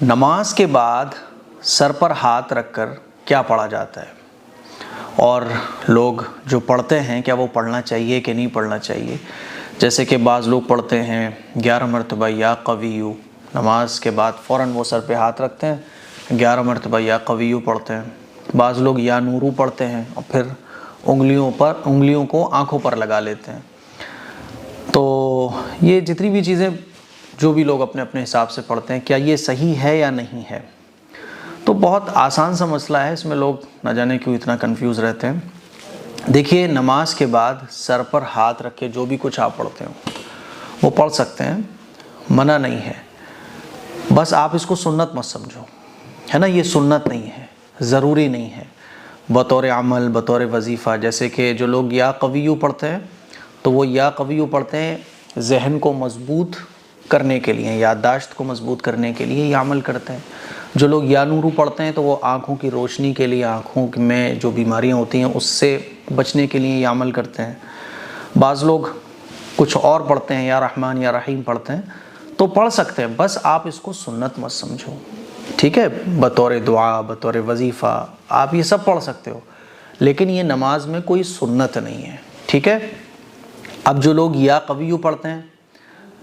نماز کے بعد سر پر ہاتھ رکھ کر کیا پڑھا جاتا ہے، اور لوگ جو پڑھتے ہیں کیا وہ پڑھنا چاہیے کہ نہیں پڑھنا چاہیے؟ جیسے کہ بعض لوگ پڑھتے ہیں 11 مرتبہ یا قویو، نماز کے بعد فوراً وہ سر پہ ہاتھ رکھتے ہیں 11 مرتبہ یا قویو پڑھتے ہیں۔ بعض لوگ یا نورو پڑھتے ہیں اور پھر انگلیوں کو آنکھوں پر لگا لیتے ہیں۔ تو یہ جتنی بھی چیزیں جو بھی لوگ اپنے اپنے حساب سے پڑھتے ہیں، کیا یہ صحیح ہے یا نہیں ہے؟ تو بہت آسان سا مسئلہ ہے، اس میں لوگ نہ جانے کیوں اتنا کنفیوز رہتے ہیں۔ دیکھیے، نماز کے بعد سر پر ہاتھ رکھ کے جو بھی کچھ آپ پڑھتے ہو وہ پڑھ سکتے ہیں، منع نہیں ہے، بس آپ اس کو سنت مت سمجھو، ہے نا؟ یہ سنت نہیں ہے، ضروری نہیں ہے بطور عمل، بطور وظیفہ۔ جیسے کہ جو لوگ یا قویو پڑھتے ہیں تو وہ یا قویو پڑھتے ہیں ذہن کو مضبوط کرنے کے لیے، یادداشت کو مضبوط کرنے کے لیے یہ عمل کرتے ہیں۔ جو لوگ یا نورو پڑھتے ہیں تو وہ آنکھوں کی روشنی کے لیے، آنکھوں میں جو بیماریاں ہوتی ہیں اس سے بچنے کے لیے یہ عمل کرتے ہیں۔ بعض لوگ کچھ اور پڑھتے ہیں، یا رحمان یا رحیم پڑھتے ہیں، تو پڑھ سکتے ہیں، بس آپ اس کو سنت مت سمجھو، ٹھیک ہے؟ بطور دعا، بطور وظیفہ آپ یہ سب پڑھ سکتے ہو، لیکن یہ نماز میں کوئی سنت نہیں ہے، ٹھیک ہے؟ اب جو لوگ یا قویو پڑھتے ہیں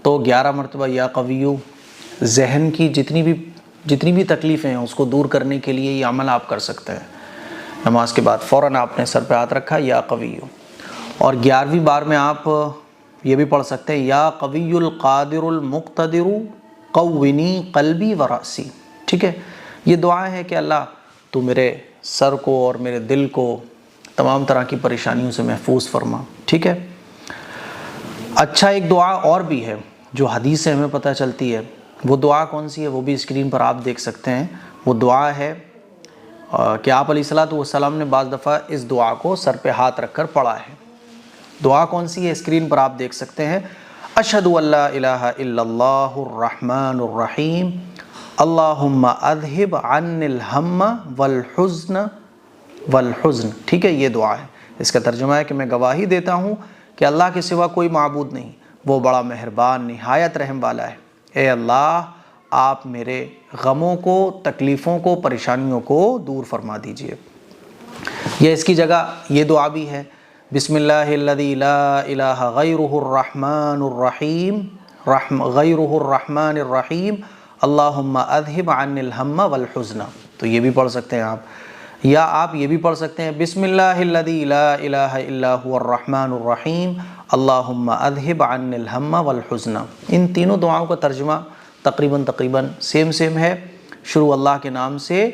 تو 11 مرتبہ یا قویو ذہن کی جتنی بھی تکلیفیں ہیں اس کو دور کرنے کے لیے یہ عمل آپ کر سکتے ہیں۔ نماز کے بعد فوراً آپ نے سر پہ ہاتھ رکھا یا قویو، اور 11ویں بار میں آپ یہ بھی پڑھ سکتے ہیں یا قوی القادر المقتدر قونی قلبی و راسی، ٹھیک ہے؟ یہ دعا ہے کہ اللہ تو میرے سر کو اور میرے دل کو تمام طرح کی پریشانیوں سے محفوظ فرما، ٹھیک ہے؟ اچھا، ایک دعا اور بھی ہے جو حدیث سے ہمیں پتہ چلتی ہے، وہ دعا کون سی ہے وہ بھی اسکرین پر آپ دیکھ سکتے ہیں۔ وہ دعا ہے کہ آپ علیہ الصلوۃ والسلام نے بعض دفعہ اس دعا کو سر پہ ہاتھ رکھ کر پڑھا ہے۔ دعا کون سی ہے اسکرین پر آپ دیکھ سکتے ہیں۔ اشہد ان لا الہ الا اللہ الرحمن الرحیم اللہم اذہب عنی الہم والحزن، ٹھیک ہے؟ یہ دعا ہے، اس کا ترجمہ ہے کہ میں گواہی دیتا ہوں کہ اللہ کے سوا کوئی معبود نہیں، وہ بڑا مہربان نہایت رحم والا ہے۔ اے اللہ، آپ میرے غموں کو، تکلیفوں کو، پریشانیوں کو دور فرما دیجئے۔ یہ اس کی جگہ یہ دعا بھی ہے، بسم اللہ الذی لا الہ غیرہ الرحمن الرحیم اللہم اذہب عنی الہم والحزن، تو یہ بھی پڑھ سکتے ہیں آپ۔ یا آپ یہ بھی پڑھ سکتے ہیں بسم اللہ الذی لا الہ الا هو الرحمن الرحیم اللہم اذہب عنی الہم والحزن۔ ان تینوں دعاؤں کا ترجمہ تقریباً سیم ہے، شروع اللہ کے نام سے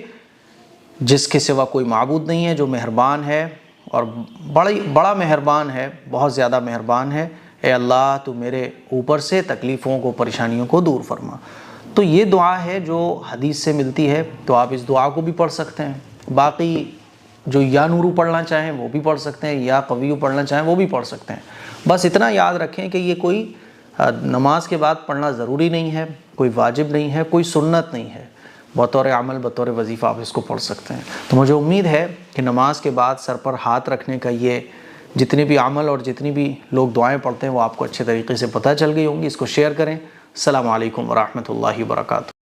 جس کے سوا کوئی معبود نہیں ہے، جو مہربان ہے اور بڑا مہربان ہے، بہت زیادہ مہربان ہے۔ اے اللہ تو میرے اوپر سے تکلیفوں کو، پریشانیوں کو دور فرما۔ تو یہ دعا ہے جو حدیث سے ملتی ہے، تو آپ اس دعا کو بھی پڑھ سکتے ہیں۔ باقی جو یا نورو پڑھنا چاہیں وہ بھی پڑھ سکتے ہیں، یا قویو پڑھنا چاہیں وہ بھی پڑھ سکتے ہیں۔ بس اتنا یاد رکھیں کہ یہ کوئی نماز کے بعد پڑھنا ضروری نہیں ہے، کوئی واجب نہیں ہے، کوئی سنت نہیں ہے، بطور عمل، بطور وظیفہ آپ اس کو پڑھ سکتے ہیں۔ تو مجھے امید ہے کہ نماز کے بعد سر پر ہاتھ رکھنے کا یہ جتنے بھی عمل اور جتنی بھی لوگ دعائیں پڑھتے ہیں وہ آپ کو اچھے طریقے سے پتہ چل گئی ہوں گی۔ اس کو شیئر کریں۔ السلام علیکم ورحمۃ اللہ وبرکاتہ۔